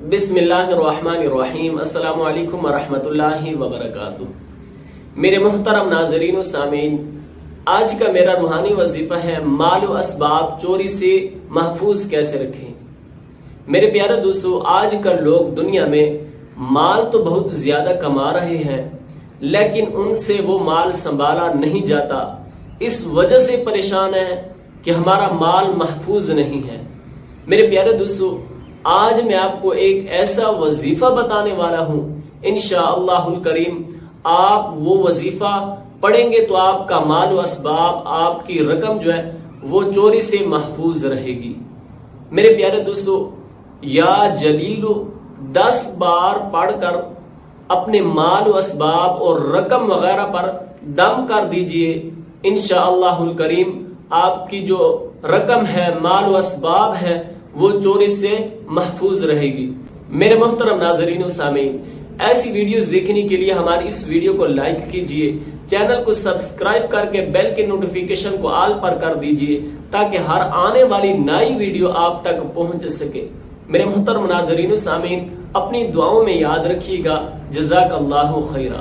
بسم اللہ الرحمن الرحیم۔ السلام علیکم ورحمۃ اللہ وبرکاتہ۔ میرے محترم ناظرین و سامعین، آج کا میرا روحانی وظیفہ ہے مال و اسباب چوری سے محفوظ کیسے رکھیں۔ میرے پیارے دوستو، آج کل لوگ دنیا میں مال تو بہت زیادہ کما رہے ہیں، لیکن ان سے وہ مال سنبھالا نہیں جاتا، اس وجہ سے پریشان ہے کہ ہمارا مال محفوظ نہیں ہے۔ میرے پیارے دوستو، آج میں آپ کو ایک ایسا وظیفہ بتانے والا ہوں، انشاءاللہ الکریم آپ وہ وظیفہ پڑھیں گے تو آپ کا مال و اسباب، آپ کی رقم جو ہے وہ چوری سے محفوظ رہے گی۔ میرے پیارے دوستو، یا جلیلو 10 بار پڑھ کر اپنے مال و اسباب اور رقم وغیرہ پر دم کر دیجئے، انشاءاللہ الکریم آپ کی جو رقم ہے، مال و اسباب ہے، وہ چوری سے محفوظ رہے گی۔ میرے محترم ناظرین و سامعین، ایسی ویڈیوز دیکھنے کے لیے ہماری اس ویڈیو کو لائک کیجئے، چینل کو سبسکرائب کر کے بیل کے نوٹیفیکیشن کو آل پر کر دیجئے تاکہ ہر آنے والی نئی ویڈیو آپ تک پہنچ سکے۔ میرے محترم ناظرین و سامعین، اپنی دعاؤں میں یاد رکھیے گا۔ جزاک اللہ خیرہ۔